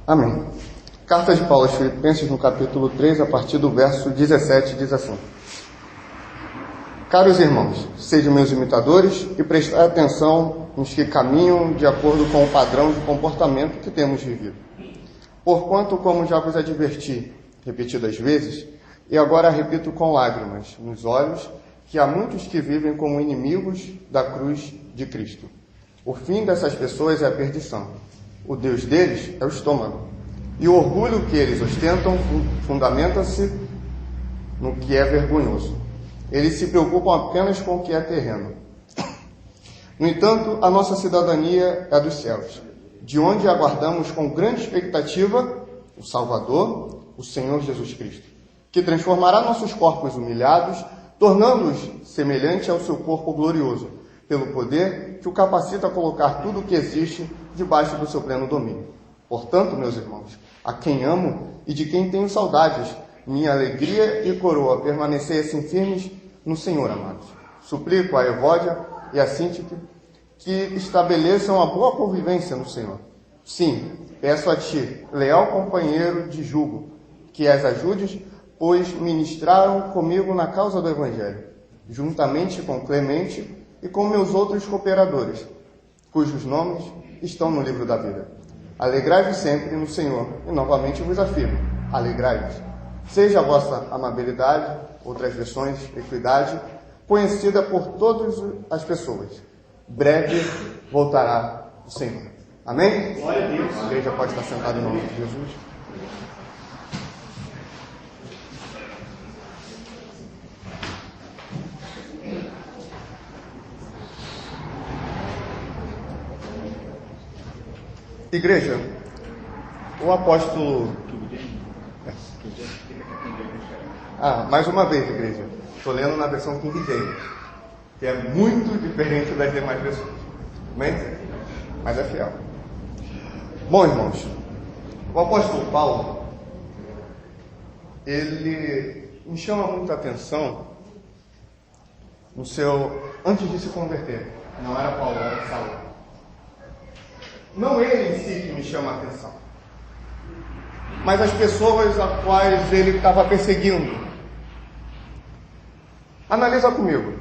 Amém. Carta de Paulo aos Filipenses, no capítulo 3, a partir do verso 17, diz assim: Caros irmãos, sejam meus imitadores e prestai atenção nos que caminham de acordo com o padrão de comportamento que temos vivido. Porquanto, como já vos adverti repetidas vezes, e agora repito com lágrimas nos olhos, que há muitos que vivem como inimigos da cruz de Cristo. O fim dessas pessoas é a perdição. O Deus deles é o estômago. E o orgulho que eles ostentam fundamenta-se no que é vergonhoso. Eles se preocupam apenas com o que é terreno. No entanto, a nossa cidadania é dos céus, de onde aguardamos com grande expectativa o Salvador, o Senhor Jesus Cristo, que transformará nossos corpos humilhados, tornando-os semelhante ao seu corpo glorioso, pelo poder que o capacita a colocar tudo o que existe debaixo do seu pleno domínio. Portanto, meus irmãos, a quem amo e de quem tenho saudades, minha alegria e coroa, permanecessem firmes no Senhor, amados. Suplico a Evódia e a Síntique que estabeleçam a boa convivência no Senhor. Sim, peço a ti, leal companheiro de jugo, que as ajudes, pois ministraram comigo na causa do Evangelho, juntamente com Clemente e com meus outros cooperadores, cujos nomes estão no livro da vida. Alegrai-vos sempre no Senhor, e novamente vos afirmo, alegrai-vos. Seja a vossa amabilidade, outras versões, equidade, conhecida por todas as pessoas. Breve voltará o Senhor. Amém? Glória a Deus. A igreja pode estar sentada em nome de Jesus. Igreja, o apóstolo... mais uma vez, igreja. Estou lendo na versão King James, que é muito diferente das demais versões. Amém? Mas é fiel. Bom, irmãos, o apóstolo Paulo, ele me chama muita atenção no seu... Antes de se converter, não era Paulo, era Saulo. Não ele em si que me chama a atenção, mas as pessoas a quais ele estava perseguindo. Analisa comigo.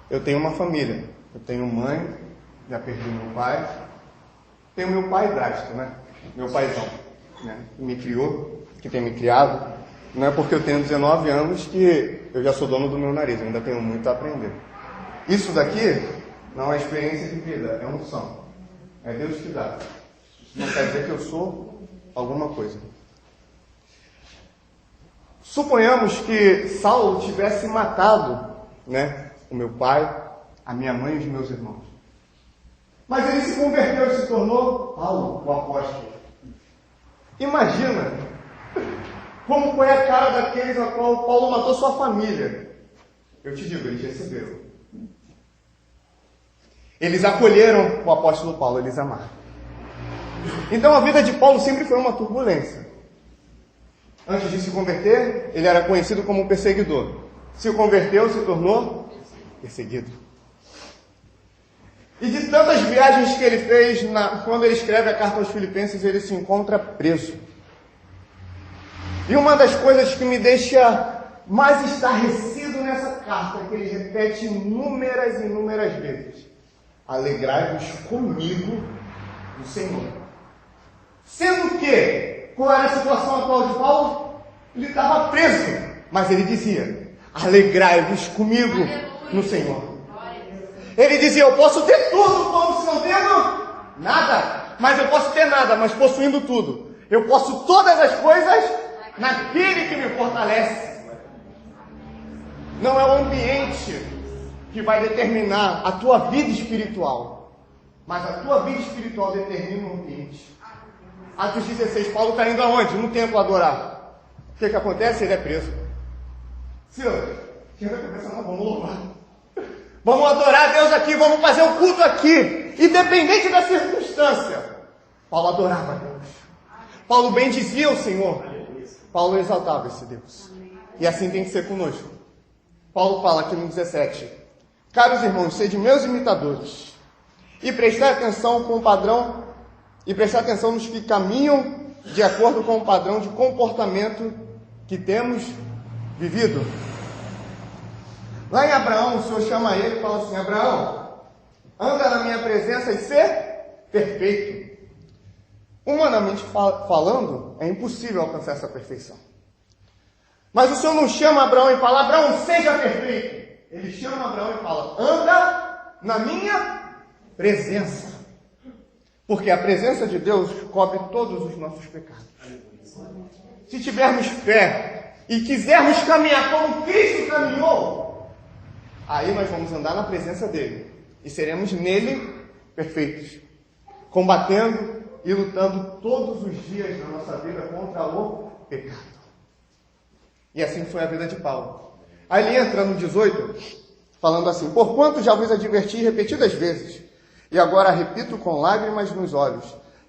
Eu tenho uma família. Eu tenho mãe, já perdi meu pai. Tenho meu pai drástico, né? Meu paizão, né? Que me criou, que tem me criado. Não é porque eu tenho 19 anos que eu já sou dono do meu nariz. Eu ainda tenho muito a aprender. Isso daqui não é experiência de vida, é unção. É Deus que dá. Isso não quer dizer que eu sou alguma coisa. Suponhamos que Saulo tivesse matado, né, o meu pai, a minha mãe e os meus irmãos. Mas ele se converteu e se tornou Paulo, o apóstolo. Imagina como foi a cara daqueles a qual Paulo matou sua família. Eu te digo, eles receberam. Eles acolheram o apóstolo Paulo, eles amaram. Então a vida de Paulo sempre foi uma turbulência. Antes de se converter, ele era conhecido como perseguidor. Se converteu, se tornou perseguido. E de tantas viagens que ele fez, quando ele escreve a carta aos Filipenses, ele se encontra preso. E uma das coisas que me deixa mais estarrecido nessa carta é que ele repete inúmeras e inúmeras vezes: alegrai-vos comigo no Senhor. Sendo que, qual era a situação atual de Paulo? Ele estava preso, mas ele dizia: alegrai-vos comigo no Senhor. Ele dizia: eu posso ter tudo como se não tendo nada, mas eu posso ter nada, mas possuindo tudo. Eu posso todas as coisas naquele que me fortalece. Não é o ambiente que vai determinar a tua vida espiritual, mas a tua vida espiritual determina o ambiente. Atos 16, Paulo está indo aonde? No templo adorar. O que acontece? Ele é preso. Senhor, tira a cabeça, não, vamos louvar. Vamos adorar a Deus aqui, vamos fazer um culto aqui, independente da circunstância. Paulo adorava a Deus. Paulo bendizia o Senhor. Paulo exaltava esse Deus. E assim tem que ser conosco. Paulo fala aqui no 17: caros irmãos, sede meus imitadores, e prestai atenção com o padrão e prestar atenção nos que caminham de acordo com o padrão de comportamento que temos vivido. Lá em Abraão, o Senhor chama ele e fala assim: Abraão, anda na minha presença e ser perfeito. Humanamente falando, é impossível alcançar essa perfeição. Mas o Senhor não chama Abraão e fala: Abraão, seja perfeito. Ele chama Abraão e fala: anda na minha presença. Porque a presença de Deus cobre todos os nossos pecados. Se tivermos fé e quisermos caminhar como Cristo caminhou, aí nós vamos andar na presença dele e seremos nele perfeitos, combatendo e lutando todos os dias da nossa vida contra o pecado. E assim foi a vida de Paulo. Aí ele entra no 18, falando assim: porquanto já vos adverti repetidas vezes, e agora repito com lágrimas nos olhos,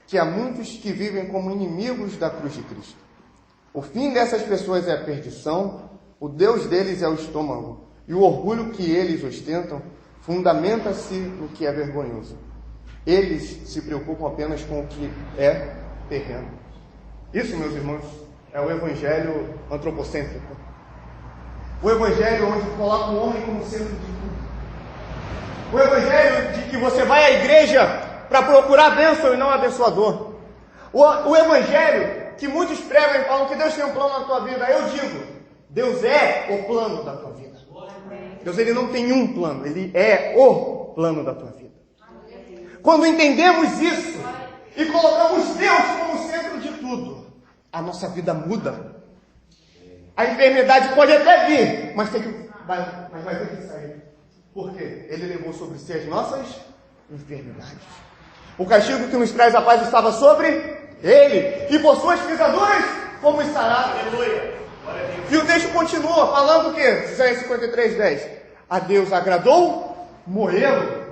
que há muitos que vivem como inimigos da cruz de Cristo. O fim dessas pessoas é a perdição, o Deus deles é o estômago, e o orgulho que eles ostentam fundamenta-se no que é vergonhoso. Eles se preocupam apenas com o que é terreno. Isso, meus irmãos, é o evangelho antropocêntrico. O evangelho onde coloca o homem como centro de tudo. O evangelho de que você vai à igreja para procurar bênção e não abençoador. O evangelho que muitos pregam e falam que Deus tem um plano na tua vida. Eu digo, Deus é o plano da tua vida. Deus, ele não tem um plano, ele é o plano da tua vida. Quando entendemos isso e colocamos Deus como centro de tudo, a nossa vida muda. A enfermidade pode até vir, mas vai ter que sair. Por quê? Ele levou sobre si as nossas enfermidades. O castigo que nos traz a paz estava sobre ele, e por suas pisaduras fomos sarados. Aleluia. E o texto continua falando o quê? Isaías 53:10. A Deus agradou moê-lo.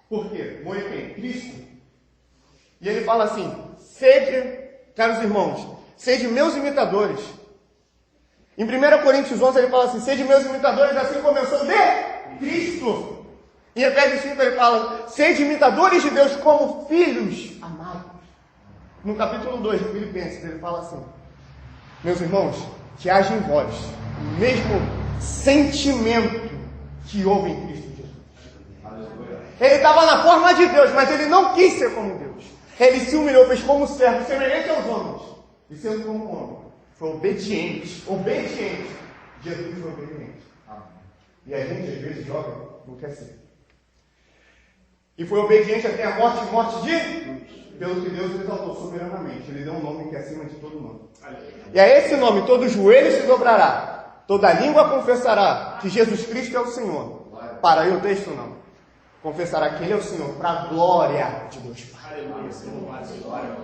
Por quê? Moer quem? Cristo. E ele fala assim: sede, caros irmãos, sede meus imitadores. Em 1 Coríntios 11 ele fala assim: sede meus imitadores, assim como eu sou de Cristo. Em Efésios 5 ele fala: sede imitadores de Deus como filhos amados. No capítulo 2 de Filipenses ele fala assim: meus irmãos, que haja em vós o mesmo sentimento que houve em Cristo Jesus. Ele estava na forma de Deus, mas ele não quis ser como Deus. Ele se humilhou, fez como servo, semelhante aos homens. E sendo como homem, foi obediente. Obediente. Jesus foi obediente. E a gente às vezes joga, não quer ser. E foi obediente até a morte de pelo que Deus exaltou soberanamente. Ele deu um nome que é acima de todo nome. E a esse nome todo joelho se dobrará, toda língua confessará que Jesus Cristo é o Senhor. Para aí o texto não. Confessará que Ele é o Senhor, para a glória de Deus Pai.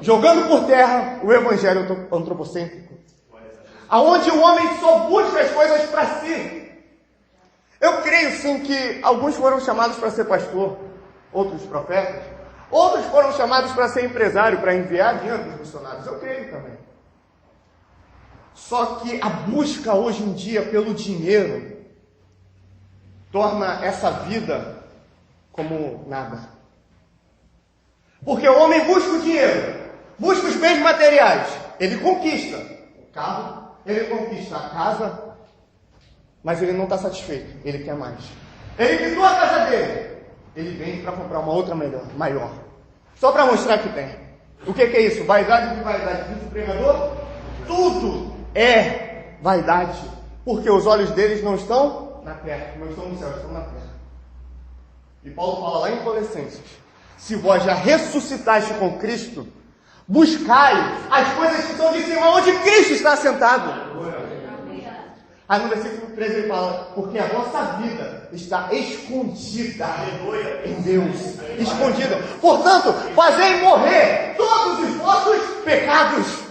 Jogando por terra o evangelho antropocêntrico, aonde o homem só busca as coisas para si. Eu creio sim que alguns foram chamados para ser pastor, outros profetas, outros foram chamados para ser empresário, para enviar dinheiro dos missionários. Eu creio também. Só que a busca hoje em dia pelo dinheiro torna essa vida como nada. Porque o homem busca o dinheiro, busca os bens materiais, ele conquista o carro, ele conquista a casa, mas ele não está satisfeito, ele quer mais. Ele quitou a casa dele, ele vem para comprar uma outra maior, só para mostrar que tem. O que é isso? Vaidade de vaidade, diz o pregador? Tudo é vaidade, porque os olhos deles não estão na terra, não estão no céu, estão na terra. E Paulo fala lá em Colossenses: se vós já ressuscitaste com Cristo, buscai as coisas que estão de cima, onde Cristo está assentado. Aí no versículo 13 ele fala: porque a vossa vida está escondida em Deus. Escondida. Portanto, fazei morrer todos os vossos pecados.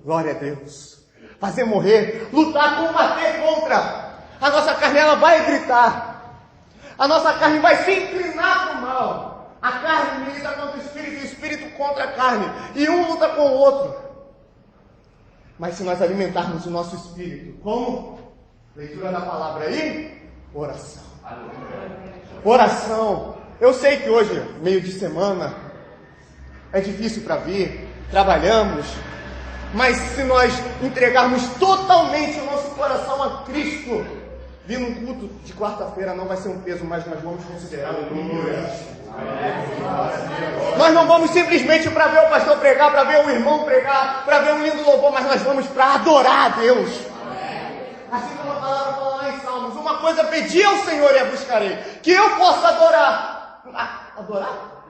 Glória a Deus. Fazer morrer, lutar, combater contra. A nossa carne, ela vai gritar. A nossa carne vai se inclinar para o mal. A carne milita contra o espírito e o espírito contra a carne. E um luta com o outro. Mas se nós alimentarmos o nosso espírito, como? Leitura da palavra aí? Oração. Oração. eu sei que hoje, meio de semana, é difícil para vir, trabalhamos, mas se nós entregarmos totalmente o nosso coração a Cristo, vir num culto de quarta-feira não vai ser um peso, mas nós vamos considerar Nós não vamos simplesmente para ver o pastor pregar, para ver o irmão pregar, para ver um lindo louvor, mas nós vamos para adorar a Deus. Assim como a palavra fala lá em Salmos, uma coisa pedi ao Senhor e a buscarei, que eu possa adorar. Adorar?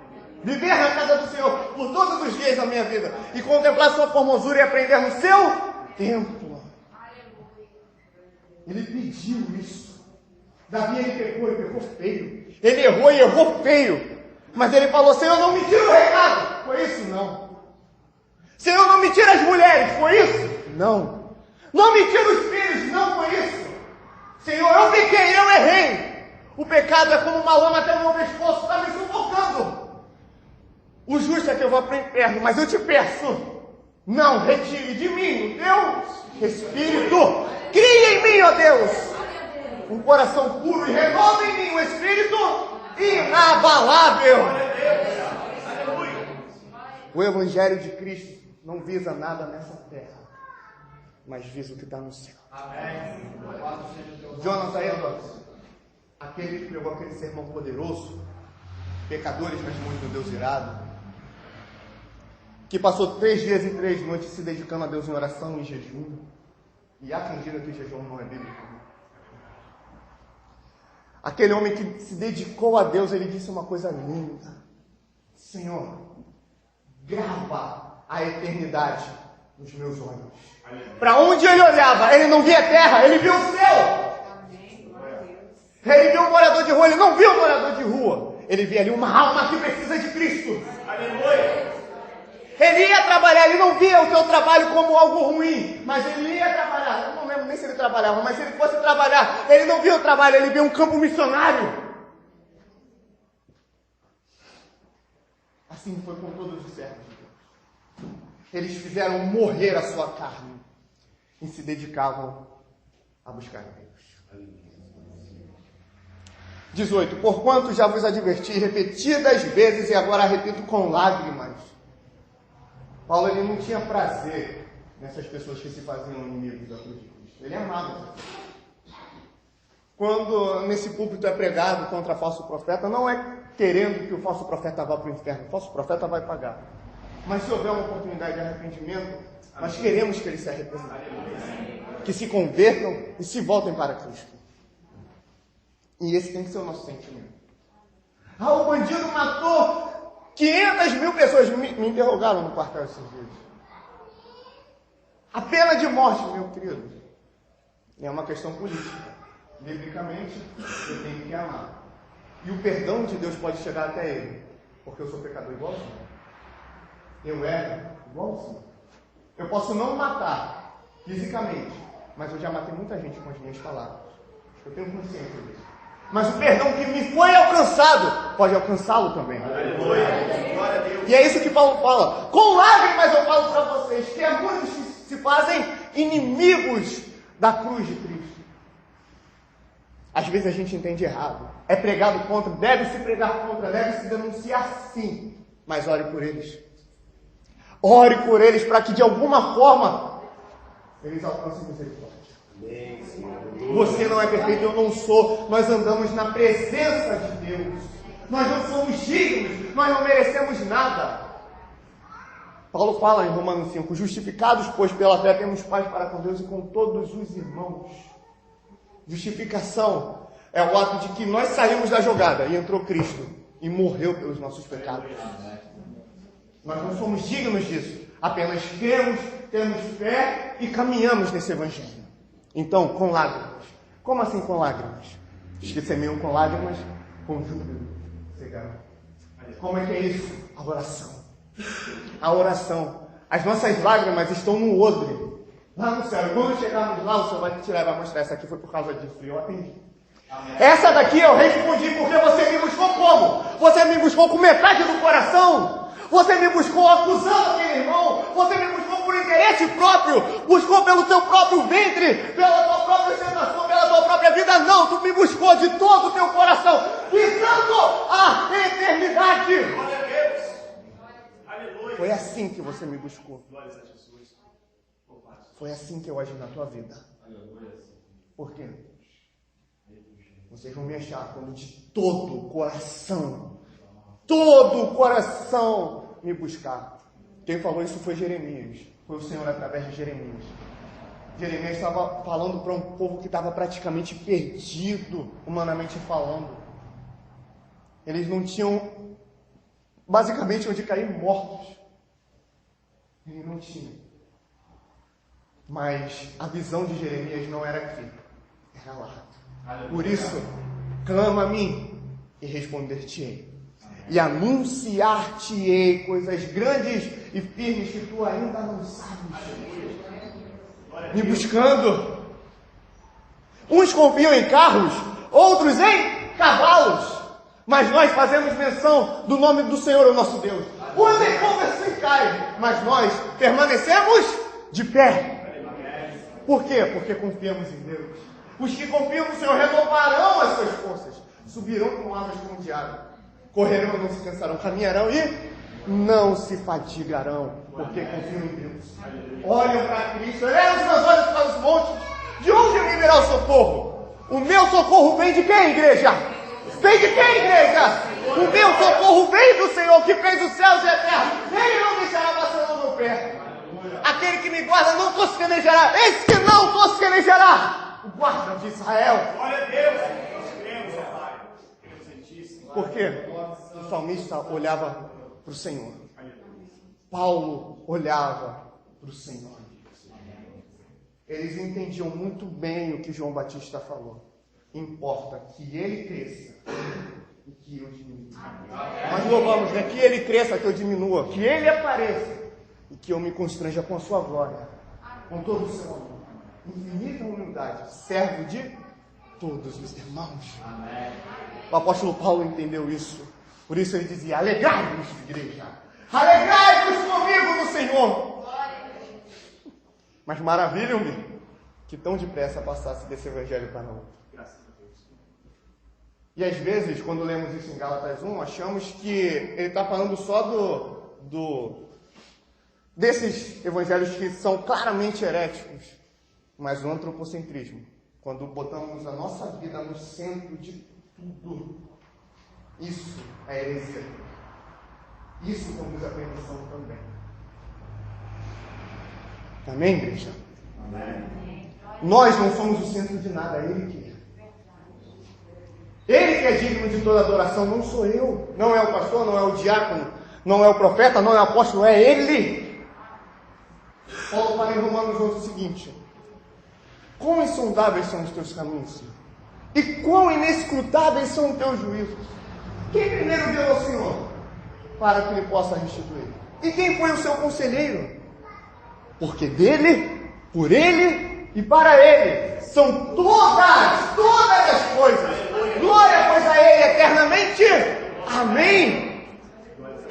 Viver na casa do Senhor por todos os dias da minha vida e contemplar sua formosura e aprender no seu templo. Ele pediu isso. Davi, ele pecou e pecou feio. Ele errou e errou feio. Mas ele falou: Senhor, não me tira o recado. Foi isso? Não. Senhor, não me tira as mulheres. Foi isso? Não. Não me tira os filhos. Não foi isso. Senhor, eu pequei, eu errei. O pecado é como uma lama até o meu pescoço, está me sufocando. O justo é que eu vou para o inferno, mas eu te peço, não retire de mim o teu Espírito. Cria em mim, ó Deus, um coração puro e renova em mim um espírito inabalável. O Evangelho de Cristo não visa nada nessa terra, mas visa o que está no céu. Jonathan Edwards, aquele que pregou aquele sermão poderoso, Pecadores nas mãos do Deus irado, que passou 3 dias e 3 noites se dedicando a Deus em oração e jejum, e há quem diga que jejum não é bíblico. Aquele homem que se dedicou a Deus, ele disse uma coisa linda: Senhor, grava a eternidade nos meus olhos. Para onde ele olhava, ele não via a terra, ele viu o céu. Ele viu um morador de rua, ele não viu um morador de rua. Ele via ali uma alma que precisa de Cristo. Ele ia trabalhar, ele não via o seu trabalho como algo ruim, mas ele ia trabalhar. Eu não lembro nem se ele trabalhava, mas se ele fosse trabalhar, ele não via o trabalho, ele via um campo missionário. Assim foi com todos os servos de Deus. Eles fizeram morrer a sua carne e se dedicavam a buscar a Deus. 18. Porquanto já vos adverti repetidas vezes e agora repito com lágrimas. Paulo, ele não tinha prazer nessas pessoas que se faziam inimigos da cruz de Cristo. Ele amava essas pessoas. Quando nesse púlpito é pregado contra falso profeta, não é querendo que o falso profeta vá para o inferno. O falso profeta vai pagar. Mas se houver uma oportunidade de arrependimento, nós queremos que eles se arrependam. Que se convertam e se voltem para Cristo. E esse tem que ser o nosso sentimento. O bandido matou 500.000 pessoas. Me interrogaram no quartel esses dias. A pena de morte, meu querido, é uma questão política. Biblicamente, eu tenho que amar. E o perdão de Deus pode chegar até ele. Porque eu sou pecador igualzinho. Eu erro igualzinho. Eu posso não matar fisicamente, mas eu já matei muita gente com as minhas palavras. Eu tenho consciência disso. Mas o perdão que me foi alcançado pode alcançá-lo também. E é isso que Paulo fala. Com lágrimas eu falo para vocês que há muitos que se fazem inimigos da cruz de Cristo. Às vezes a gente entende errado. É pregado contra, deve se pregar contra, deve se denunciar sim. Mas ore por eles. Ore por eles para que de alguma forma eles alcancem misericórdia. Você não é perfeito, eu não sou. Nós andamos na presença de Deus. Nós não somos dignos, nós não merecemos nada. Paulo fala em Romanos 5: justificados, pois pela fé temos paz para com Deus e com todos os irmãos. Justificação é o ato de que nós saímos da jogada e entrou Cristo e morreu pelos nossos pecados. Nós não somos dignos disso. Apenas cremos, temos fé e caminhamos nesse evangelho. Então, com lágrimas. Como assim com lágrimas? Os que semeiam com lágrimas, com júbilo cegarão. Como é que é isso? A oração. A oração. As nossas lágrimas estão no odre, lá no céu. E quando chegarmos lá, o Senhor vai tirar e vai mostrar: essa aqui foi por causa disso. E eu atendi. Amém. Essa daqui eu respondi porque você me buscou como? Você me buscou com metade do coração. Você me buscou acusando aquele irmão. Você me buscou por interesse próprio. Buscou pelo teu próprio ventre, pela tua própria ostentação, pela tua própria vida, não. Tu me buscou de todo o teu coração, visando a eternidade. Glória a Deus. Aleluia. Foi assim que você me buscou. Foi assim que eu agi na tua vida. Por quê? Vocês vão me achar quando de todo o coração me buscar. Quem falou isso foi Jeremias. Foi o Senhor através de Jeremias. Jeremias estava falando para um povo que estava praticamente perdido, humanamente falando. Eles não tinham, basicamente, onde cair mortos. Eles não tinham. Mas a visão de Jeremias não era aqui, era lá. Por isso, clama a mim e responder-te-ei. E anunciar-te-ei coisas grandes e firmes que tu ainda não sabes. Me buscando. Uns confiam em carros, outros em cavalos. Mas nós fazemos menção do nome do Senhor, o nosso Deus. Uns encontram-se e caem, mas nós permanecemos de pé. Por quê? Porque confiamos em Deus. Os que confiam no Senhor renovarão as suas forças. Subirão com asas como de águia. Correrão e não se cansarão. Caminharão e não se fatigarão. Porque confiam em Deus. Olham para Cristo. Elevam os meus olhos para os montes. De onde me virá o socorro? O meu socorro vem de quem, igreja? Vem de quem, igreja? O meu socorro vem do Senhor que fez os céus e a terra. Ele não deixará vacilar o meu pé. Aquele que me guarda não tosquenejará. Esse que não tosquenejará. O guarda de Israel. Glória a Deus. Nós cremos, Pai. Por quê? O salmista olhava para o Senhor. Paulo olhava para o Senhor. Eles entendiam muito bem o que João Batista falou. Importa que ele cresça e que eu diminua. Nós louvamos, né? Que ele cresça, que eu diminua. Que ele apareça e que eu me constranja com a sua glória. Com todo o seu amor. Infinita humildade. Servo de todos os irmãos. Amém. O apóstolo Paulo entendeu isso. Por isso ele dizia: alegrai-vos, igreja. Alegrai-vos comigo no Senhor. Mas maravilham-me que tão depressa passasse desse evangelho para outro. E às vezes, quando lemos isso em Gálatas 1, achamos que ele está falando só desses evangelhos que são claramente heréticos. Mas o antropocentrismo, quando botamos a nossa vida no centro de tudo, isso é heresia. Isso conduz à perdição também. Amém, igreja? Amém. Nós não somos o centro de nada, é Ele que é. Ele que é digno de toda adoração, não sou eu. Não é o pastor, não é o diácono, não é o profeta, não é o apóstolo, é Ele. Paulo fala em Romanos 11 o seguinte: quão insondáveis são os teus caminhos, Senhor, e quão inescrutáveis são os teus juízos. Quem primeiro deu ao Senhor para que Ele possa restituir? E quem foi o seu conselheiro? Porque dele, por Ele e para Ele são todas as coisas. Glória, pois, a Ele eternamente. Amém.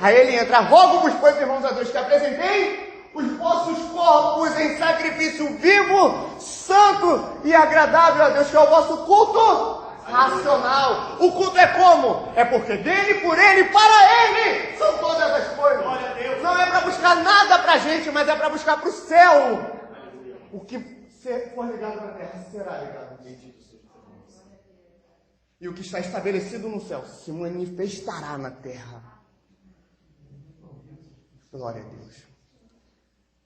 A Ele entra. Rogo-vos, pois, irmãos, a Deus, que apresentei os vossos corpos em sacrifício vivo, santo e agradável a Deus, que é o vosso culto racional. O culto é como? É porque dele, por Ele, para Ele são todas as coisas. Não é para buscar nada para a gente, mas é para buscar para o céu. O que for ligado na terra será ligado no céu. E o que está estabelecido no céu se manifestará na terra. Glória a Deus.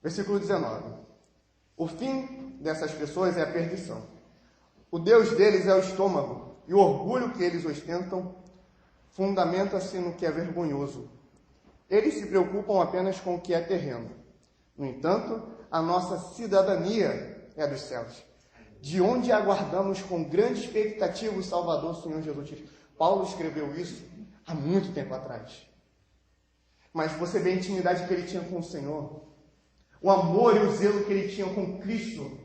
Versículo 19. O fim dessas pessoas é a perdição. O Deus deles é o estômago, e o orgulho que eles ostentam fundamenta-se no que é vergonhoso. Eles se preocupam apenas com o que é terreno. No entanto, a nossa cidadania é dos céus, de onde aguardamos com grande expectativa o Salvador, o Senhor Jesus Cristo. Paulo escreveu isso há muito tempo atrás. Mas você vê a intimidade que ele tinha com o Senhor, o amor e o zelo que ele tinha com Cristo,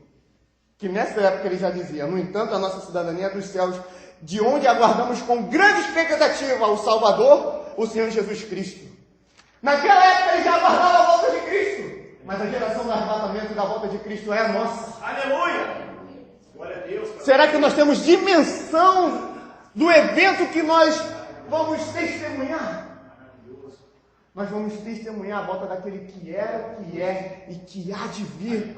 que nessa época ele já dizia: no entanto, a nossa cidadania é dos céus, de onde aguardamos com grande expectativa o Salvador, o Senhor Jesus Cristo. Naquela época ele já aguardava a volta de Cristo, mas a geração do arrebatamento e da volta de Cristo é a nossa. Aleluia! Glória a Deus. Será que nós temos dimensão do evento que nós vamos testemunhar? Nós vamos testemunhar a volta daquele que era, que é e que há de vir.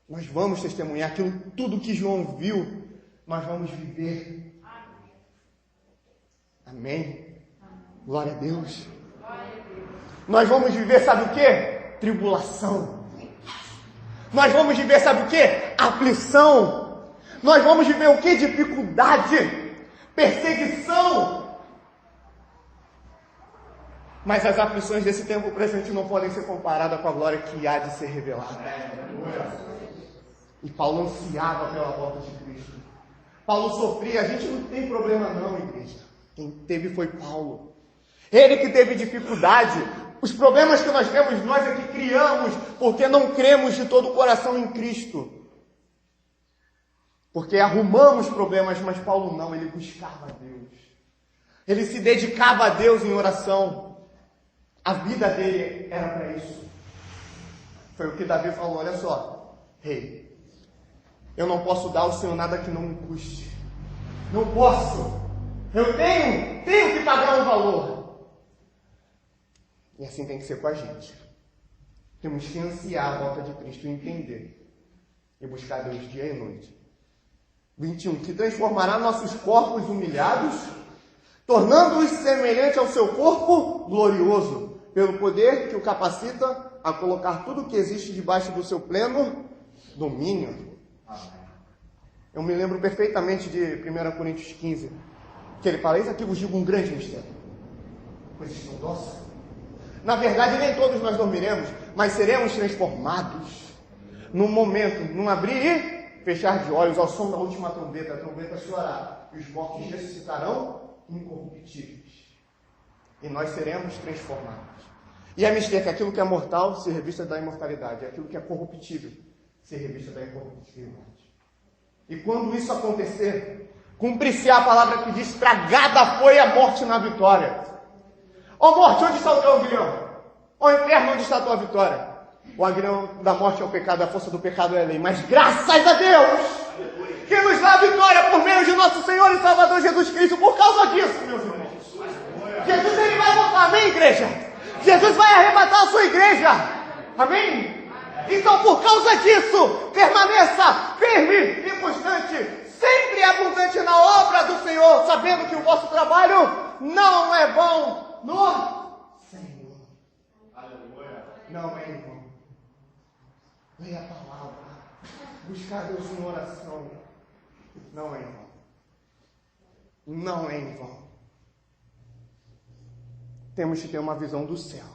Nós vamos testemunhar aquilo, tudo que João viu, nós vamos viver. Amém? Glória a Deus. Nós vamos viver, sabe o que? Tribulação. Nós vamos viver, sabe o que? Aflição. Nós vamos viver o que? Dificuldade. Perseguição. Mas as aflições desse tempo presente não podem ser comparadas com a glória que há de ser revelada. E Paulo ansiava pela volta de Cristo. Paulo sofria. A gente não tem problema não, igreja. Quem teve foi Paulo. Ele que teve dificuldade. Os problemas que nós temos, nós é que criamos, porque não cremos de todo o coração em Cristo. Porque arrumamos problemas, mas Paulo não, ele buscava a Deus. Ele se dedicava a Deus em oração. A vida dele era para isso. Foi o que Davi falou, olha só. Rei, eu não posso dar ao Senhor nada que não me custe. Não posso. Eu tenho que pagar um valor. E assim tem que ser com a gente. Temos que ansiar a volta de Cristo e entender. E buscar Deus dia e noite. 21. Que transformará nossos corpos humilhados, tornando-os semelhantes ao seu corpo glorioso, pelo poder que o capacita a colocar tudo o que existe debaixo do seu pleno domínio. Eu me lembro perfeitamente de 1 Coríntios 15, que ele fala, isso aqui vos digo um grande mistério. Coisas tão doces. Na verdade, nem todos nós dormiremos, mas seremos transformados num momento, num abrir e fechar de olhos, ao som da última trombeta. A trombeta soará e os mortos ressuscitarão incorruptíveis. E nós seremos transformados. E é mistério que aquilo que é mortal se revista da imortalidade, aquilo que é corruptível se revista da incorruptibilidade. E quando isso acontecer, cumprir-se a palavra que diz, tragada foi a morte na vitória. Ó morte, onde está o teu aguilhão? Ó inferno, onde está a tua vitória? O aguilhão da morte é o pecado, a força do pecado é a lei. Mas graças a Deus, que nos dá a vitória por meio de nosso Senhor e Salvador Jesus Cristo. Por causa disso, meus irmãos. Jesus, ele vai voltar, amém, igreja? Jesus vai arrebatar a sua igreja. Amém? Então, por causa disso, permaneça firme e constante, sempre abundante na obra do Senhor, sabendo que o vosso trabalho não é vão no Senhor. Aleluia. Não é em vão. Leia a palavra. Buscar Deus em oração. Não é em vão. Não é em vão. Temos que ter uma visão do céu.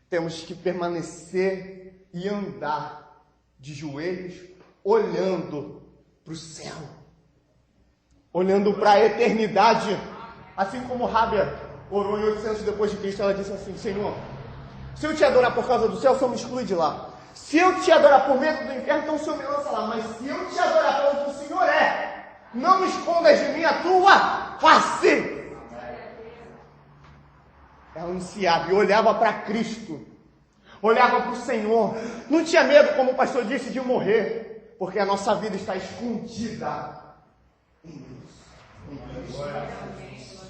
Temos que permanecer e andar de joelhos, olhando para o céu. Olhando para a eternidade. Assim como Rábia orou em 800 depois de Cristo, ela disse assim, Senhor, se eu te adorar por causa do céu, o Senhor me exclui de lá. Se eu te adorar por medo do inferno, então o Senhor me lança lá. Mas se eu te adorar pelo que o Senhor é, não escondas de mim a tua face. Ela ansiava e olhava para Cristo. Olhava para o Senhor. Não tinha medo, como o pastor disse, de morrer. Porque a nossa vida está escondida em Deus. Em Deus.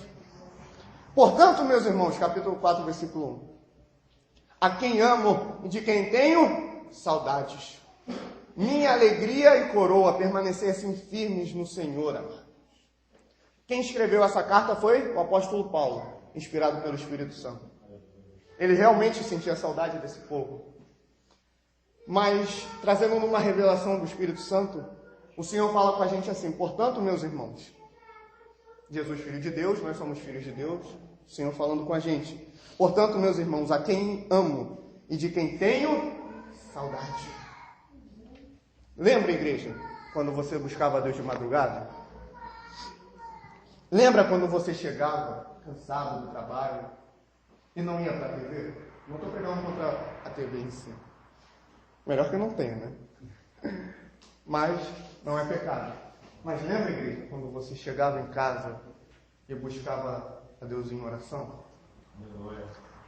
Portanto, meus irmãos, capítulo 4, versículo 1. A quem amo e de quem tenho saudades. Minha alegria e coroa permanecessem firmes no Senhor, amados. Quem escreveu essa carta foi o apóstolo Paulo, inspirado pelo Espírito Santo. Ele realmente sentia saudade desse povo. Mas, trazendo uma revelação do Espírito Santo, o Senhor fala com a gente assim, portanto, meus irmãos, Jesus, filho de Deus, nós somos filhos de Deus, o Senhor falando com a gente. Portanto, meus irmãos, a quem amo e de quem tenho saudade. Lembra, igreja, quando você buscava Deus de madrugada? Lembra quando você chegava cansado do trabalho e não ia para a TV? Não estou pegando contra a TV em si. Melhor que não tenha, né? Mas não é pecado. Mas lembra, igreja, quando você chegava em casa e buscava a Deus em oração?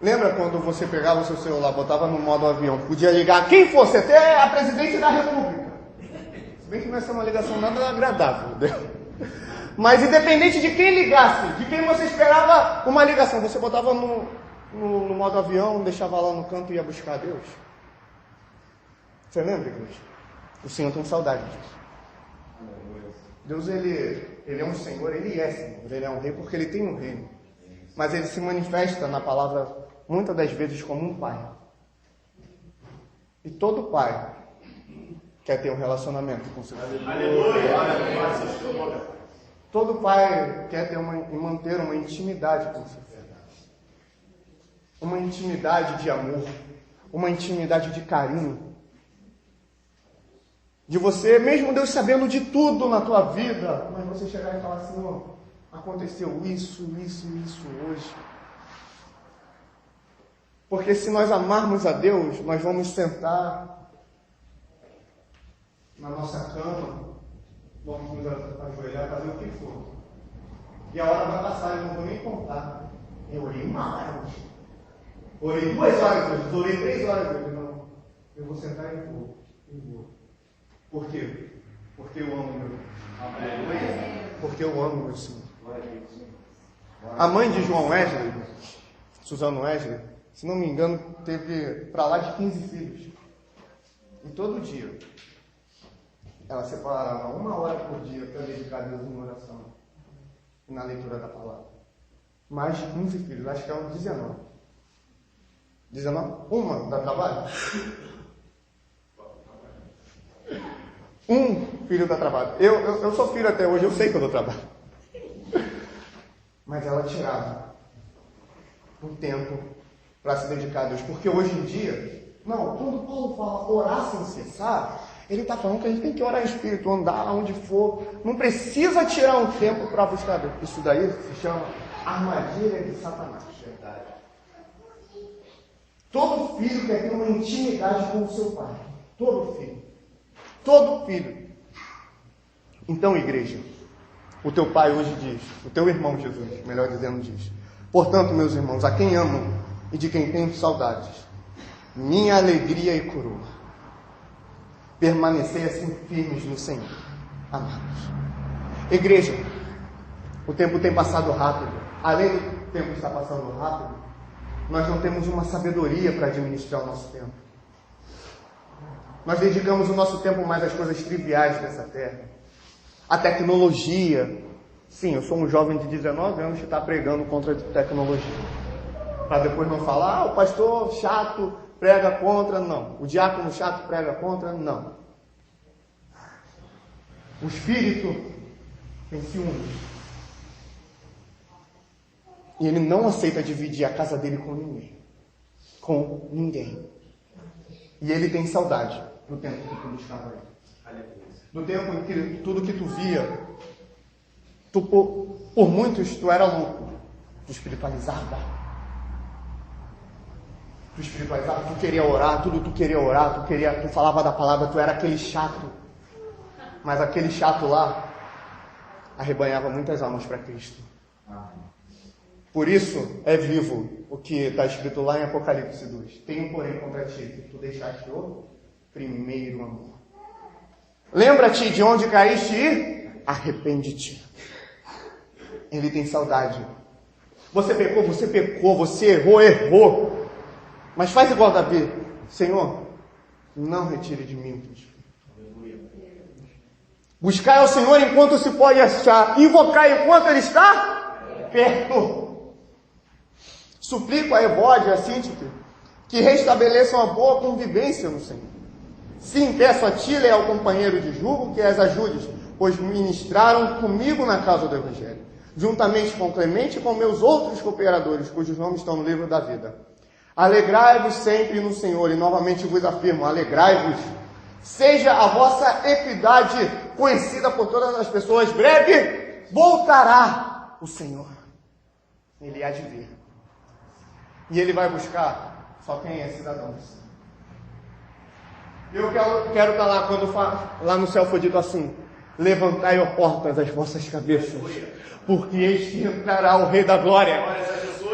Lembra quando você pegava o seu celular, botava no modo avião, podia ligar quem fosse, até a presidente da República. Se bem que não ia ser uma ligação nada agradável, né? Mas independente de quem ligasse, de quem você esperava uma ligação, você botava no modo avião, deixava lá no canto e ia buscar Deus. Você lembra, igreja? O Senhor tem saudade disso. Deus, ele é um Senhor, ele é Senhor, ele é um rei porque ele tem um reino. Mas ele se manifesta na palavra muitas das vezes como um pai. E todo pai quer ter um relacionamento com seu filho. Aleluia! Todo pai quer manter uma intimidade com seu filho. Uma intimidade de amor, uma intimidade de carinho. De você, mesmo Deus sabendo de tudo na tua vida, mas você chegar e falar assim, ó, aconteceu isso hoje. Porque se nós amarmos a Deus, nós vamos sentar na nossa cama, vamos nos ajoelhar, fazer o que for. E a hora vai passar, eu não vou nem contar. Eu orei 1 hora hoje. Orei 2 horas hoje, orei 3 horas hoje. Não, eu vou sentar e vou. Por quê? Porque eu amo meu Deus. Porque eu amo meu Senhor. A mãe de João Wesley, Suzano Wesley, se não me engano, teve para lá de 15 filhos. E todo dia, ela separava 1 hora por dia para dedicar a Deus em oração e na leitura da palavra. Mais de 15 filhos, acho que eram 19. 19? Uma dá trabalho? Um filho dá trabalho. Eu sou filho até hoje, eu sei que eu dou trabalho. Mas ela tirava um tempo para se dedicar a Deus. Porque hoje em dia, não, quando Paulo fala orar sem cessar, ele está falando que a gente tem que orar em espírito, andar aonde for. Não precisa tirar um tempo para buscar Deus. Isso daí se chama armadilha de Satanás. Verdade. Todo filho quer ter uma intimidade com o seu pai. Todo filho. Todo filho. Então, igreja, o teu pai hoje diz, o teu irmão Jesus, melhor dizendo, diz: portanto, meus irmãos, a quem amo e de quem tenho saudades, minha alegria e coroa, permanecei assim firmes no Senhor, amados. Igreja, o tempo tem passado rápido. Além do tempo estar passando rápido, nós não temos uma sabedoria para administrar o nosso tempo. Nós dedicamos o nosso tempo mais às coisas triviais dessa terra. A tecnologia. Sim, eu sou um jovem de 19 anos que está pregando contra a tecnologia. Para depois não falar, o pastor chato prega contra, não. O diácono chato prega contra, não. O espírito tem ciúmes. E ele não aceita dividir a casa dele com ninguém. Com ninguém. E ele tem saudade do tempo que tu buscava ele. Do tempo em que tudo que tu via, por muitos tu era louco. Tu espiritualizava. Tu queria orar, tudo tu queria orar, tu falava da palavra, tu era aquele chato. Mas aquele chato lá arrebanhava muitas almas para Cristo. Por isso é vivo o que está escrito lá em Apocalipse 2. Tenho, porém, contra ti que tu deixaste o primeiro amor. Lembra-te de onde caíste e arrepende-te. Ele tem saudade. Você pecou, você errou. Mas faz igual Davi. Senhor, não retire de mim o teu espírito. Buscai ao Senhor enquanto se pode achar. Invocai enquanto Ele está perto. Suplico a Evode e a Síntique que restabeleçam a boa convivência no Senhor. Sim, peço a ti, leal companheiro de julgo, que as ajudes, pois ministraram comigo na causa do Evangelho, juntamente com Clemente e com meus outros cooperadores, cujos nomes estão no livro da vida. Alegrai-vos sempre no Senhor, e novamente vos afirmo, alegrai-vos. Seja a vossa equidade conhecida por todas as pessoas. Breve voltará o Senhor. Ele há de vir. E Ele vai buscar só quem é cidadão. Eu quero estar lá quando lá no céu foi dito assim: levantai, ó portas, as vossas cabeças, porque este entrará o Rei da Glória.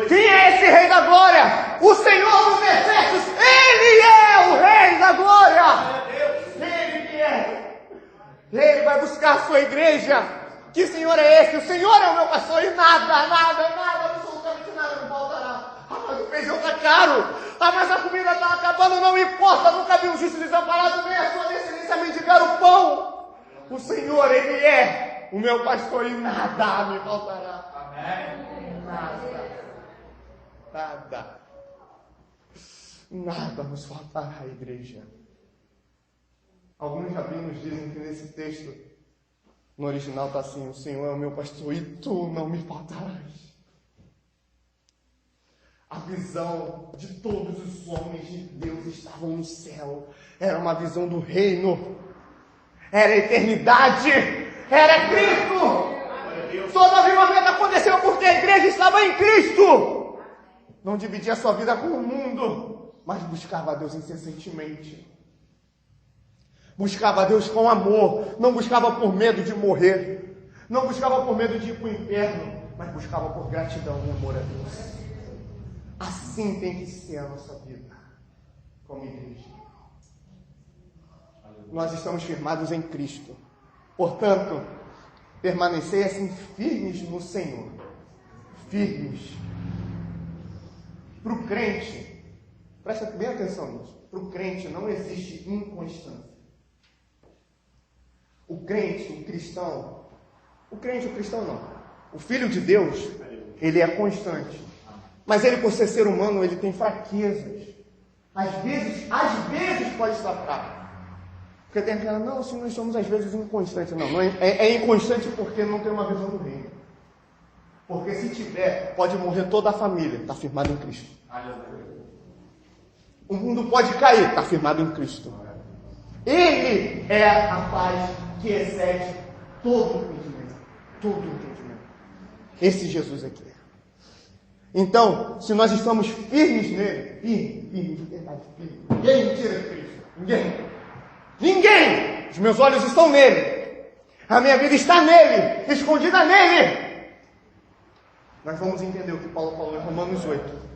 Quem é esse Rei da Glória? O Senhor dos Exércitos. Ele é o Rei da Glória. Ele que é. Ele vai buscar a sua igreja. Que Senhor é esse? O Senhor é o meu pastor e nada, absolutamente nada me faltará. Mas o feijão está caro. Mas a comida está acabando, não importa. Nunca vi um justo desamparado, nem a sua descendência mendigar o pão. O Senhor, Ele é o meu pastor e nada me faltará. Amém. Nada nos faltará, igreja. Alguns rabinos dizem que nesse texto, no original está assim: o Senhor é o meu pastor e tu não me faltarás. A visão de todos os homens de Deus estavam no céu. Era uma visão do reino. Era a eternidade. Era Cristo. Todo avivamento aconteceu porque a igreja estava em Cristo. Não dividia sua vida com o mundo, mas buscava a Deus incessantemente. Buscava a Deus com amor. Não buscava por medo de morrer. Não buscava por medo de ir para o inferno, mas buscava por gratidão e amor a Deus. Assim tem que ser a nossa vida como igreja. Nós estamos firmados em Cristo. Portanto, permanecei assim firmes no Senhor. Firmes. Para o crente, presta bem atenção nisso. Para o crente não existe inconstância. O cristão não. O filho de Deus, ele é constante. Mas ele, por ser ser humano, ele tem fraquezas. Às vezes pode estar fraco. Porque tem aquela, não, se nós somos às vezes inconstantes. Não é inconstante porque não tem uma visão do reino. Porque se tiver, pode morrer toda a família, está firmado em Cristo. O mundo pode cair, está firmado em Cristo. Ele é a paz que excede todo o entendimento. Todo o entendimento. Esse Jesus aqui é. Então, se nós estamos firmes nele, firme, de verdade, firme. Ninguém me tira de Cristo. Ninguém! Os meus olhos estão nele. A minha vida está nele, escondida nele. Nós vamos entender o que Paulo falou em Romanos 8.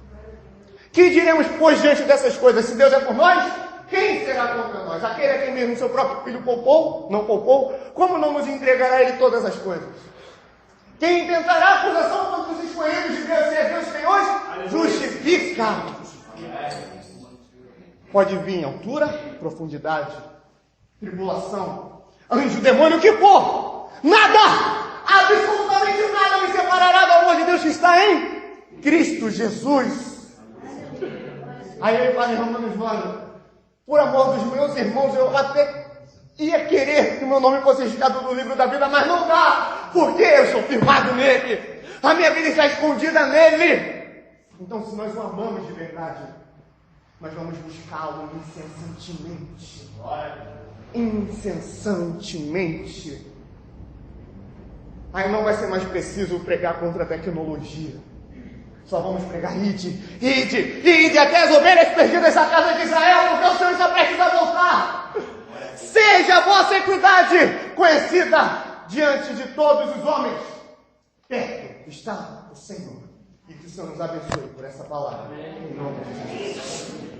Que diremos, pois, diante dessas coisas? Se Deus é por nós, quem será contra nós? Aquele a quem mesmo seu próprio filho poupou, não poupou, como não nos entregará a ele todas as coisas? Quem intentará acusação contra os escolhidos de Deus, se é Deus quem hoje justifica? Pode vir altura, profundidade, tribulação, anjo, demônio, o que for. Nada, absolutamente nada me separará do amor de Deus que está em Cristo Jesus. Aí ele fala em Romanos 9, por amor dos meus irmãos, eu até ia querer que o meu nome fosse riscado do livro da vida, mas não dá, porque eu sou firmado nele. A minha vida está escondida nele. Então, se nós o amamos de verdade, nós vamos buscá-lo incessantemente. Aí não vai ser mais preciso pregar contra a tecnologia. Só vamos pregar, ide até as ovelhas perdidas da casa de Israel, porque o Senhor está prestes a voltar. Seja a vossa equidade conhecida diante de todos os homens. Perto está o Senhor. E que o Senhor nos abençoe por essa palavra. Em nome de Jesus.